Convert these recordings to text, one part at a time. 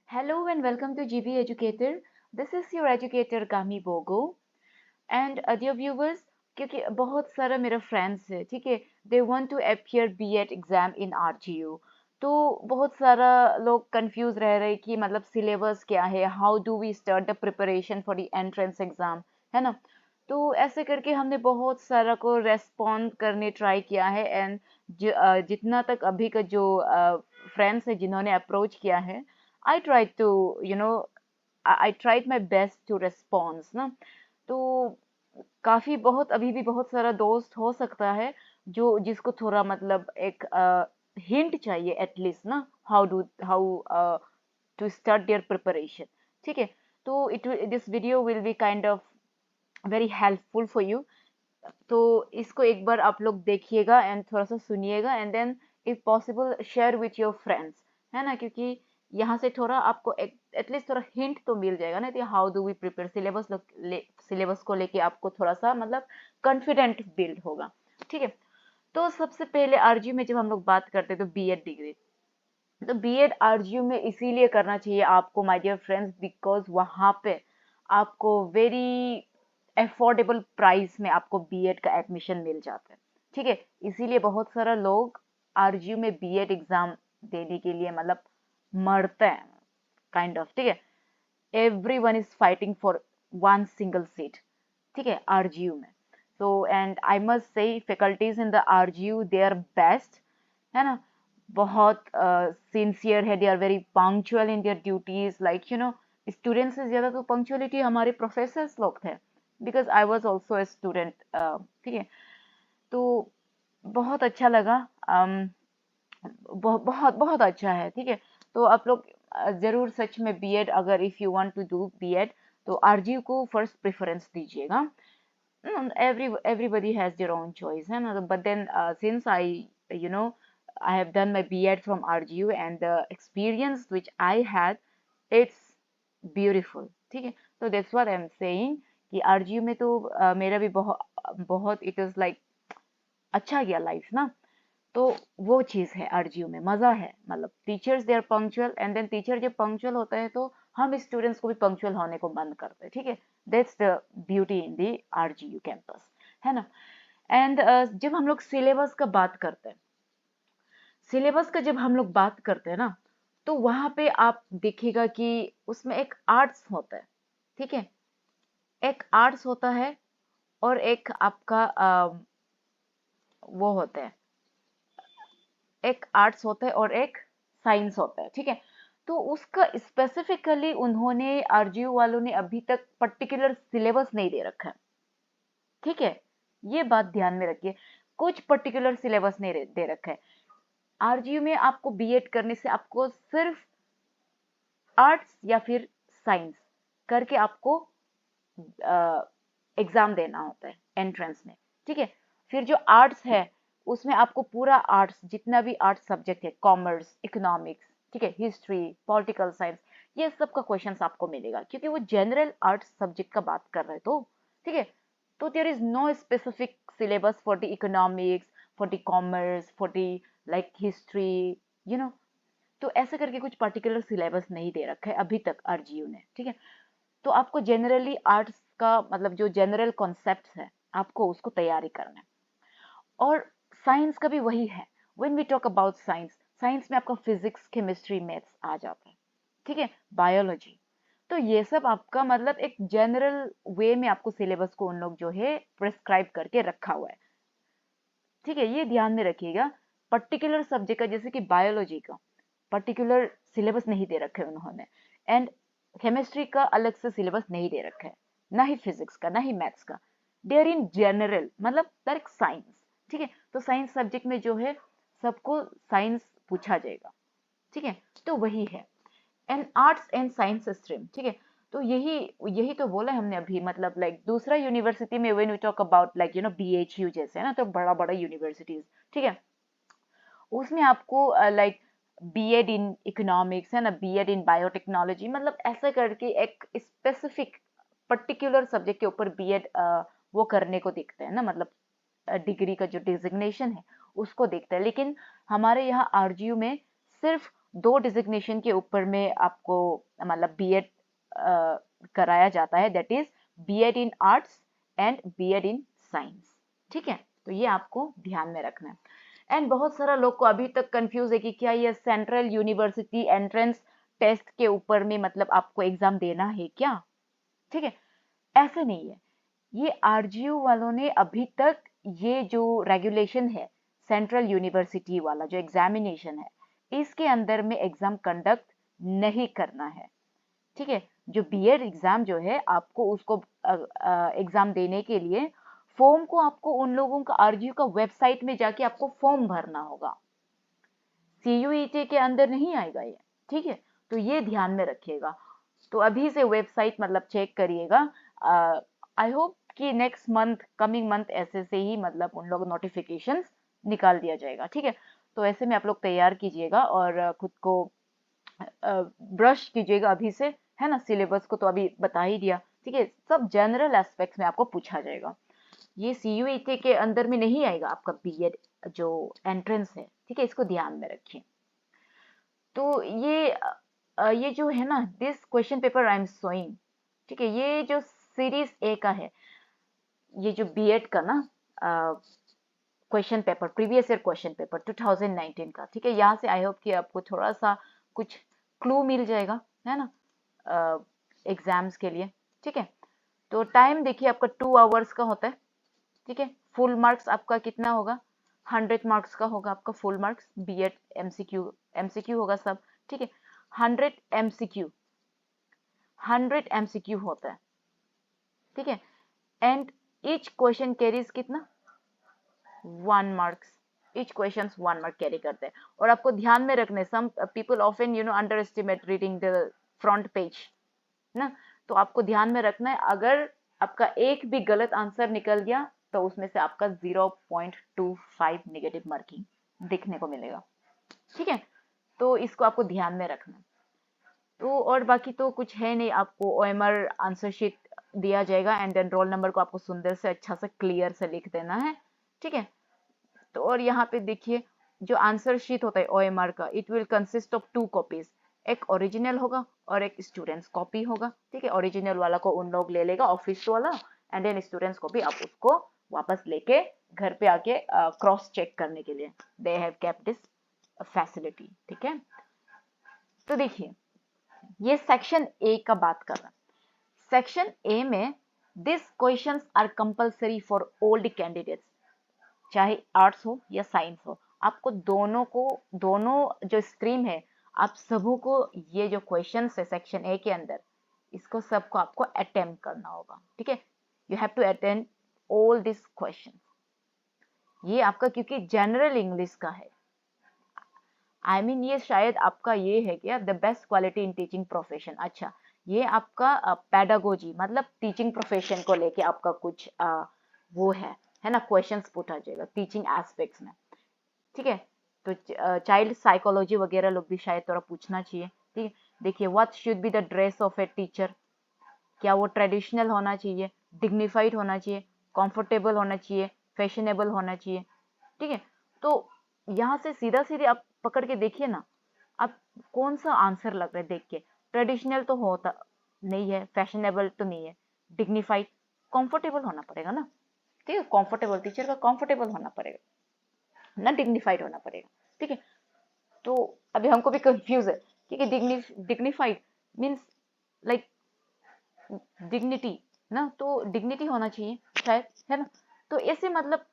Hello and welcome to GB Educator. This is your educator Kami Bogo. And dear viewers, क्योंकि बहुत सारा मेरा friends है, ठीक है, they want to appear BEd exam in RGU, तो बहुत सारा लोग कंफ्यूज रह रहे कि मतलब सिलेबस क्या है, how do we start the preparation for the entrance exam, है ना। तो ऐसे करके हमने बहुत सारा को रेस्पॉन्ड करने ट्राई किया है एंड जितना तक अभी का जो फ्रेंड्स है जिन्होंने अप्रोच किया है, I try to you know I tried my best to response ना। तो काफी बहुत अभी भी बहुत सारा दोस्त हो सकता है जो जिसको थोड़ा मतलब एक हिंट चाहिए एटलीस्ट ना, how to start their preparation, ठीक है। तो it this video will be kind of very helpful for you. तो इसको एक बार आप लोग देखिएगा एंड थोड़ा सा सुनिएगा and then if possible share with your friends, है ना, क्योंकि यहाँ से थोड़ा आपको एटलीस्ट थोड़ा हिंट तो मिल जाएगा ना, how do we prepare syllabus को लेके आपको थोड़ा सा मतलब कॉन्फिडेंट बिल्ड होगा, ठीक है। तो सबसे पहले आरजीयू में जब हम लोग बात करते हैं तो बीएड डिग्री, तो बीएड आरजीयू में इसीलिए करना चाहिए आपको माय डियर फ्रेंड्स बिकॉज वहां पे आपको वेरी अफोर्डेबल प्राइस में आपको बीएड का एडमिशन मिल जाता है, ठीक है। इसीलिए बहुत सारा लोग आरजीयू में बीएड एग्जाम देने के लिए मतलब मरते हैं काइंड ऑफ, ठीक है। Everyone is fighting for one single seat, ठीक है, आरजीयू में। So and I must say faculties in the RGU they are best, है ना, बहुत सिंसियर है, they are very punctual in their duties, like students से ज्यादा तो पंक्चुअलिटी हमारे प्रोफेसर्स लोग थे, because I was also a student, ठीक है। तो बहुत अच्छा लगा, बहुत बहुत अच्छा है, ठीक है। तो आप लोग जरूर सच में बीएड, अगर if you want to do BEd तो आरजीयू को फर्स्ट प्रेफरेंस दीजिएगा। Everybody has their own choice, है ना, but then since you know I have done my B.Ed from RGU and the experience which I had, it's beautiful, ठीक है। तो that's what I'm saying कि RGU में तो मेरा भी बहुत बहुत it is like अच्छा गया लाइफ ना। तो वो चीज है आरजीयू में, मजा है, मतलब teachers they are punctual and then teacher जब पंक्चुअल होता है तो हम स्टूडेंट्स को भी पंक्चुअल होने को मन करते हैं, ठीक है। That's the beauty in the RGU campus, है ना। एंड जब हम लोग सिलेबस का बात करते हैं, सिलेबस का जब हम लोग बात करते हैं ना, तो वहां पे आप देखिएगा कि उसमें एक आर्ट्स होता है, ठीक है, एक आर्ट्स होता है और एक आपका वो होता है, एक आर्ट्स होता है और एक साइंस होता है, ठीक है। तो उसका स्पेसिफिकली उन्होंने आरजीयू वालों ने अभी तक पर्टिकुलर सिलेबस नहीं दे रखा है, ठीक है। ये बात ध्यान में रखिए, कुछ पर्टिकुलर सिलेबस नहीं दे रखा है। आरजीयू में आपको बीएड करने से आपको सिर्फ आर्ट्स या फिर साइंस करके आपको एग्जाम देना होता है एंट्रेंस में, ठीक है। फिर जो आर्ट्स है उसमें आपको पूरा आर्ट्स जितना भी आर्ट्स सब्जेक्ट है, कॉमर्स, इकोनॉमिक्स, ठीक है, हिस्ट्री, पॉलिटिकल साइंस, ये सब का क्वेश्चंस आपको मिलेगा क्योंकि वो जनरल आर्ट्स सब्जेक्ट का बात कर रहे हैं, तो ठीक है। तो there is no specific syllabus for the economics, for the commerce, for the like history, you know. तो ऐसे करके कुछ पर्टिकुलर सिलेबस नहीं दे रखा है अभी तक आरजीयू ने, ठीक है। तो आपको जनरली आर्ट्स का मतलब जो जनरल कॉन्सेप्ट्स है आपको उसको तैयारी करना है। और साइंस का भी वही है, when we talk about science, science में आपका फिजिक्स, केमिस्ट्री, मैथ्स आ जाता है, ठीक है, बायोलॉजी। तो ये सब आपका मतलब एक जनरल वे में आपको सिलेबस को उन लोग जो है प्रिस्क्राइब करके रखा हुआ है, ठीक है। ये ध्यान में रखिएगा, पर्टिकुलर सब्जेक्ट का जैसे कि बायोलॉजी का पर्टिकुलर सिलेबस नहीं दे रखे उन्होंने, एंड केमिस्ट्री का अलग से सिलेबस नहीं दे रखा है, ना ही फिजिक्स का ना ही मैथ्स का, दे आर इन जनरल मतलब लाइक साइंस, ठीक है। तो साइंस सब्जेक्ट में जो है सबको साइंस पूछा जाएगा, ठीक है। तो वही है, and arts and science stream, ठीक है। तो यही यही तो बोला हमने अभी, मतलब लाइक दूसरा यूनिवर्सिटी में when we talk about like BHU जैसे है ना, तो बड़ा बड़ा यूनिवर्सिटीज, ठीक है, उसमें आपको लाइक बीएड इन इकोनॉमिक्स है ना, बीएड इन बायोटेक्नोलॉजी, मतलब ऐसा करके एक स्पेसिफिक पर्टिकुलर सब्जेक्ट के ऊपर बीएड वो करने को देखते हैं ना, मतलब डिग्री का जो डिजिग्नेशन है उसको देखते हैं। लेकिन हमारे यहाँ आरजीयू में सिर्फ 2 डिजिग्नेशन के ऊपर में आपको मतलब बीएड कराया जाता है, that is BEd in arts and BEd in science. ठीक है, तो ये आपको ध्यान में रखना है। एंड बहुत सारा लोग को अभी तक कंफ्यूज है कि क्या ये सेंट्रल यूनिवर्सिटी एंट्रेंस टेस्ट के ऊपर में मतलब आपको एग्जाम देना है क्या? ठीक है, ऐसा नहीं है। ये आरजीयू वालों ने अभी तक ये जो रेगुलेशन है सेंट्रल यूनिवर्सिटी वाला जो एग्जामिनेशन है, इसके अंदर में एग्जाम कंडक्ट नहीं करना है। ठीक है, जो बीएड एग्जाम जो है आपको उसको एग्जाम देने के लिए फॉर्म को आपको उन लोगों का आरजीयू का वेबसाइट में जाके आपको फॉर्म भरना होगा, सीयूईटी के अंदर नहीं आएगा ये। ठीक है, तो ये ध्यान में रखिएगा। तो अभी से वेबसाइट मतलब चेक करिएगा। आई होप कि नेक्स्ट मंथ, कमिंग मंथ ऐसे से ही मतलब उन लोग नोटिफिकेशंस निकाल दिया जाएगा। ठीक है, तो ऐसे में आप लोग तैयार कीजिएगा और खुद को ब्रश कीजिएगा अभी से, है ना। सिलेबस को तो अभी बता ही दिया। ठीक है, सब जनरल एस्पेक्ट्स में आपको पूछा जाएगा। ये सीयूईटी के अंदर में नहीं आएगा आपका बीएड जो एंट्रेंस है। ठीक है, इसको ध्यान में रखिए। तो ये जो है ना, this question paper I am showing, ठीक है, ये जो सीरीज ए का है, ये जो बीएड का ना question paper, previous year question paper 2019 का। ठीक है, यहाँ से आई होप कि आपको थोड़ा सा कुछ क्लू मिल जाएगा, है ना, एग्जाम्स के लिए। ठीक है, तो टाइम देखिए आपका 2 आवर्स का होता है। ठीक है, फुल मार्क्स आपका कितना होगा, 100 मार्क्स का होगा आपका फुल मार्क्स। बीएड एमसीक्यू होगा सब। ठीक है, 100 एमसीक्यू, 100 एमसीक्यू होता है। ठीक है, एंड ईच क्वेश्चन कैरीज कितना, 1 marks. Each question 1 mark carry करते हैं। और आपको ध्यान में रखने, some people often underestimate reading the front page ना, तो आपको ध्यान में रखना है, अगर आपका एक भी गलत आंसर निकल गया तो उसमें से आपका 0.25 नेगेटिव मार्किंग देखने को मिलेगा। ठीक है, तो इसको आपको ध्यान में रखना। तो और बाकी तो कुछ है नहीं, आपको ओएमआर आंसर शीट दिया जाएगा एंड देन रोल नंबर को आपको सुंदर से अच्छा से क्लियर से लिख देना है। ठीक है, तो और यहाँ पे देखिए जो आंसर शीट होता है ओएमआर का, it will consist of 2 copies, एक ओरिजिनल होगा और एक स्टूडेंट्स कॉपी होगा। ठीक है, ओरिजिनल वाला को उन लोग ले लेगा ऑफिस वाला, एंड देन स्टूडेंट्स कॉपी आप उसको वापस लेके घर पे आके क्रॉस चेक करने के लिए they have kept this facility. ठीक है, तो देखिए ये सेक्शन ए का बात कर रहा है। सेक्शन ए में this questions are compulsory for old candidates, चाहे आर्ट्स हो या साइंस हो, आपको दोनों जो स्ट्रीम है आप सबों को ये जो क्वेश्चन है सेक्शन ए के अंदर, इसको सबको आपको अटेम्प्ट करना होगा। ठीक है, you have to attempt all this question. ये आपका क्योंकि जनरल इंग्लिश का है, आई मीन ये शायद आपका ये है क्या, the best quality in teaching profession. अच्छा, ये आपका पेडागोजी मतलब टीचिंग प्रोफेशन को लेके आपका कुछ वो है ना, क्वेश्चंस पूछा जाएगा टीचिंग एस्पेक्ट्स में। ठीक है, तो चाइल्ड साइकोलॉजी वगैरह लोग भी शायद थोड़ा पूछना चाहिए। ठीक है, देखिए what should be the dress of a teacher, क्या वो ट्रेडिशनल होना चाहिए, डिग्निफाइड होना चाहिए, कंफर्टेबल होना चाहिए, फैशनेबल होना चाहिए। ठीक है, तो यहाँ से सीधा सीधे आप पकड़ के देखिए ना, आप कौन सा आंसर लग रहा है देख के। ट्रेडिशनल तो होता नहीं है, फैशनेबल तो नहीं है, डिग्निफाइड, कंफर्टेबल होना पड़ेगा ना। ठीक है, कंफर्टेबल, टीचर का कंफर्टेबल होना पड़ेगा ना, डिग्निफाइड होना पड़ेगा। ठीक है, तो अभी हमको भी कंफ्यूज है क्योंकि डिग्निफाइड मीन्स लाइक डिग्निटी ना, तो डिग्निटी होना चाहिए शायद, है ना। तो ऐसे मतलब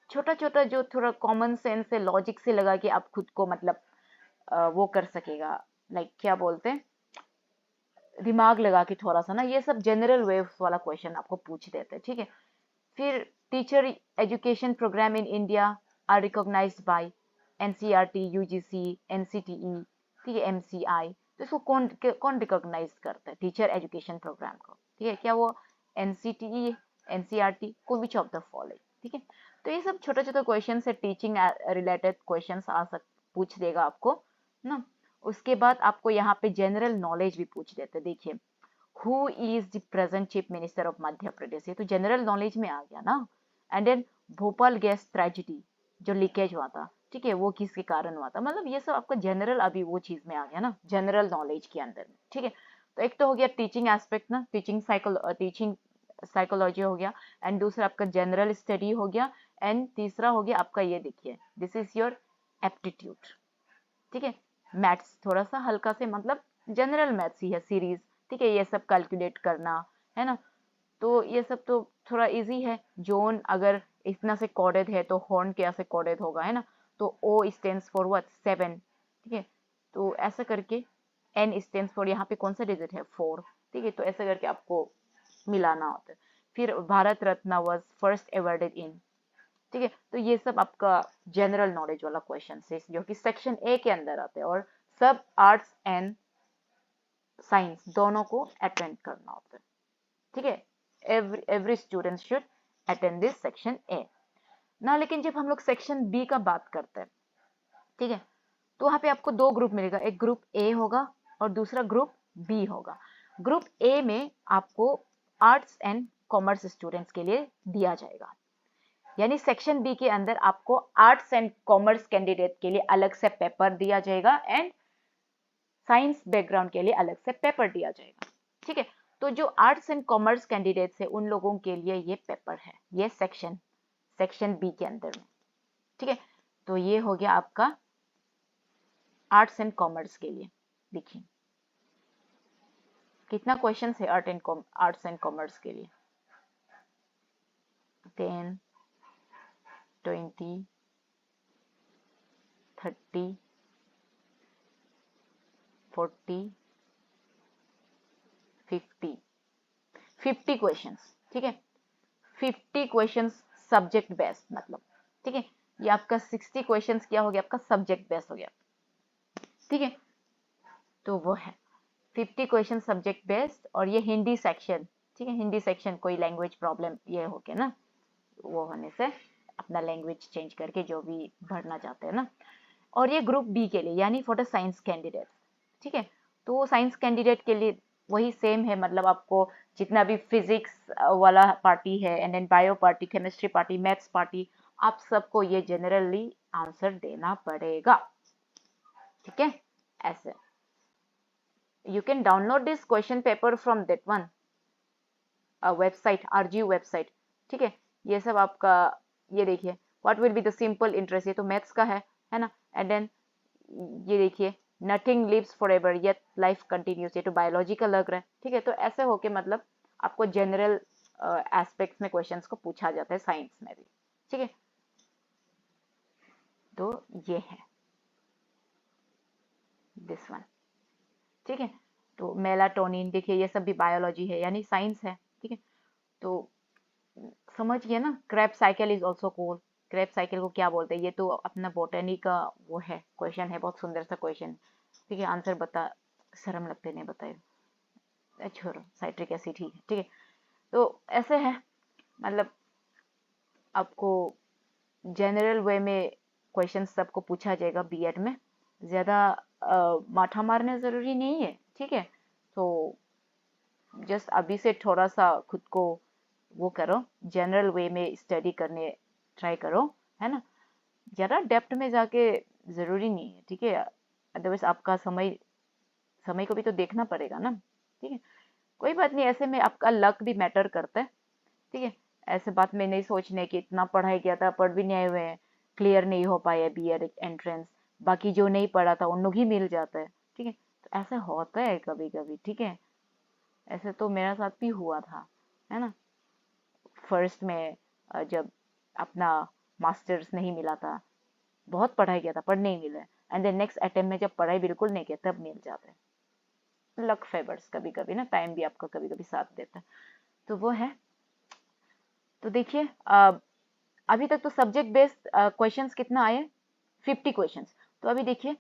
छोटा छोटा जो थोड़ा कॉमन सेंस से लॉजिक से लगा के आप खुद को मतलब वो कर सकेगा, लाइक क्या बोलते हैं, दिमाग लगा के थोड़ा सा ना, ये सब जनरल वेव्स वाला क्वेश्चन आपको पूछ देते हैं। ठीक है, फिर teacher education programme in India are recognised by NCERT, UGC, NCTE, ठीक है, एमसीआई। तो इसको कौन कौन रिकॉग्नाइज करता है टीचर एजुकेशन प्रोग्राम को? ठीक है, क्या वो एनसीटीई, एनसीईआरटी, को विच ऑफ द फॉलोइंग? ठीक है, तो ये सब छोटा छोटा क्वेश्चन से टीचिंग रिलेटेड क्वेश्चन पूछ देगा आपको ना। उसके बाद आपको यहाँ पे जनरल नॉलेज भी पूछ देते। देखिए who is the present chief minister of Madhya Pradesh, ये तो जनरल नॉलेज में आ गया ना। And then Bhopal gas tragedy जो लीकेज हुआ था, ठीक है, वो किसके कारण हुआ था, मतलब ये सब आपका जनरल अभी वो चीज में आ गया ना, जनरल नॉलेज के अंदर में। ठीक है, तो एक तो हो गया टीचिंग एस्पेक्ट ना, टीचिंग साइकोलॉजी हो गया, एंड दूसरा आपका जनरल स्टडी हो गया, एंड तीसरा हो गया आपका ये देखिए, दिस इज योर एप्टीट्यूड। ठीक है, मैथ्स थोड़ा सा हल्का से, मतलब जनरल मैथ्स ही है, सीरीज। ठीक है, ये सब कैलकुलेट करना है ना, तो ये सब तो थोड़ा इजी है। जोन अगर इतना से कोडेड है तो हॉर्न कैसे कोडेड होगा, है ना, तो ओ स्टैंड्स फॉर व्हाट, 7। ठीक है, तो ऐसा करके एन स्टैंड्स फॉर, यहाँ पे कौन सा डिजिट है, 4। ठीक है, तो ऐसा करके आपको मिलाना होता है। फिर Bharat Ratna was first awarded इन। ठीक है, तो ये सब आपका जनरल नॉलेज वाला क्वेश्चन है जो कि सेक्शन ए के अंदर आते हैं, और सब आर्ट्स एंड साइंस दोनों को अटेंड करना होता है। ठीक है, every student should attend this section A ना। लेकिन जब हम लोग सेक्शन बी का बात करते हैं, ठीक है, तो वहां पे आपको दो ग्रुप मिलेगा, एक ग्रुप ए होगा और दूसरा ग्रुप बी होगा। ग्रुप ए में आपको आर्ट्स एंड कॉमर्स स्टूडेंट्स के लिए दिया जाएगा, यानी सेक्शन बी के अंदर आपको आर्ट्स एंड कॉमर्स कैंडिडेट के लिए अलग से पेपर दिया जाएगा, एंड साइंस बैकग्राउंड के लिए अलग से पेपर दिया जाएगा। ठीक है, तो जो आर्ट्स एंड कॉमर्स कैंडिडेट्स है उन लोगों के लिए ये पेपर है, ये सेक्शन बी के अंदर में। ठीक है, तो ये हो गया आपका आर्ट्स एंड कॉमर्स के लिए। देखिए कितना क्वेश्चन है आर्ट्स एंड कॉमर्स के लिए, 10, 20, 30, 40, 50 क्वेश्चंस। ठीक है, 50 क्वेश्चंस सब्जेक्ट बेस्ड, मतलब ठीक है, ये आपका 60 क्वेश्चंस क्या हो गया, आपका सब्जेक्ट बेस्ड हो गया। ठीक है, तो वो है 50 क्वेश्चन सब्जेक्ट बेस्ड, और ये हिंदी सेक्शन। ठीक है, हिंदी सेक्शन कोई लैंग्वेज प्रॉब्लम ये हो के ना, वो होने से अपना लैंग्वेज चेंज करके जो भी भरना चाहते हैं ना। और ये ग्रुप बी के लिए, यानी फॉर द साइंस कैंडिडेट। ठीक है, तो साइंस कैंडिडेट के लिए वही सेम है, मतलब आपको जितना भी फिजिक्स वाला पार्टी है, and then bio party, chemistry party, maths party, आप सबको ये जनरली आंसर देना पड़ेगा। ठीक है, ऐसे you can download this question paper from that one website, RGU website. ठीक है, ये सब आपका, ये देखिए what will be the simple interest, ये तो मैथ्स का है ना, एंड देन ये देखिए nothing lives forever yet life continues, ये तो बायोलॉजी का लग रहा है। ठीक है, तो ऐसे होके मतलब आपको जनरल एस्पेक्ट्स में क्वेश्चंस को पूछा जाता है साइंस में भी। ठीक है, तो ये है दिस वन। ठीक है, तो मेलाटोनिन देखिए, ये सब भी बायोलॉजी है, यानी साइंस है। ठीक है, तो समझिए ना, Krebs cycle is also called, Krebs cycle को क्या बोलते हैं, ये तो अपना बोटनी का वो है, क्वेश्चन है, बहुत सुंदर सा क्वेश्चन। ठीक है, आंसर बता, शर्म लगते नहीं बताए, छोड़ो, साइट्रिक एसिड ही है। ठीक है, तो ऐसे है, मतलब आपको जनरल वे में क्वेश्चन सबको पूछा जाएगा बीएड में, ज्यादा माथा मारना जरूरी नहीं है। ठीक है, तो जस्ट अभी से थोड़ा सा खुद को वो करो, जनरल वे में स्टडी करने ट्राई करो, है ना, ज़्यादा डेप्थ में जाके ज़रूरी नहीं है। ठीक है, अदरवाइज आपका समय को भी तो देखना पड़ेगा ना। ठीक है, कोई बात नहीं, ऐसे में आपका लक भी मैटर करता है। ठीक है, ऐसे बात में नहीं सोचने कि इतना पढ़ाई किया था, पढ़ भी नहीं आए हुए हैं, क्लियर नहीं हो पाया बीएड एंट्रेंस, बाकी जो नहीं पढ़ा था उन लोग ही मिल जाता है। ठीक है, तो ऐसा होता है कभी कभी। ठीक है, ऐसे तो मेरा साथ भी हुआ था, है ना, फर्स्ट में जब अपना मास्टर्स नहीं मिला था, बहुत पढ़ाई किया था पर नहीं मिला, एंड देन नेक्स्ट अटेम्प्ट में जब पढ़ाई बिल्कुल नहीं किया तब मिल जाता है। लक फेवर्स कभी कभी ना, टाइम भी आपका कभी कभी साथ देता है, तो वो है। तो देखिए अभी तक तो सब्जेक्ट बेस्ड क्वेश्चंस कितना आए, 50 क्वेश्चंस। तो अभी देखिए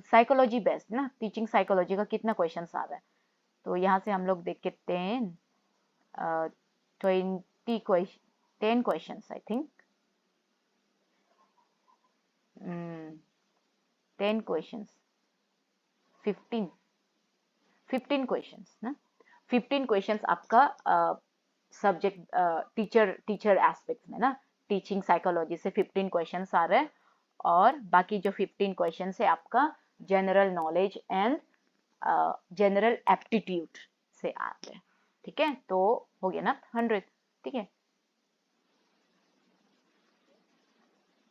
साइकोलॉजी बेस्ड ना, टीचिंग साइकोलॉजी का कितना क्वेश्चंस आ रहा है, तो यहाँ से हम लोग देख के 10 questions I think, 10 questions, 15 questions ना, 15 क्वेश्चंस आपका सब्जेक्ट टीचर एस्पेक्ट्स में ना, टीचिंग साइकोलॉजी से 15 क्वेश्चंस आ रहे हैं, और बाकी जो 15 क्वेश्चंस है आपका general knowledge and general aptitude से आ रहे हैं। ठीक है, तो हो गया ना 100। ठीक है,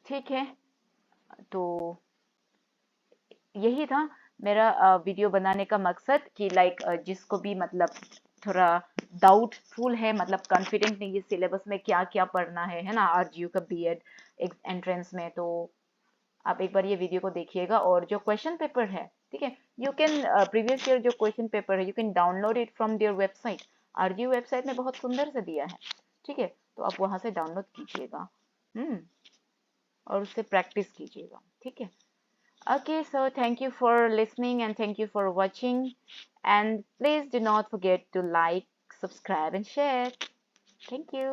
ठीक है, तो यही था मेरा वीडियो बनाने का मकसद कि लाइक जिसको भी मतलब थोड़ा डाउटफुल है, मतलब कॉन्फिडेंट नहीं है सिलेबस में क्या क्या पढ़ना है ना, आरजीयू का बीएड एंट्रेंस में, तो आप एक बार ये वीडियो को देखिएगा। और जो क्वेश्चन पेपर है, ठीक है, यू कैन प्रीवियस ईयर जो क्वेश्चन पेपर है you can download it from their website. RGU website में बहुत सुंदर से दिया है, ठीक है, तो आप वहां से डाउनलोड कीजिएगा, और उससे प्रैक्टिस कीजिएगा। ठीक है, okay, so thank you for listening and thank you for watching, and please do not forget to like, subscribe and share. Thank you.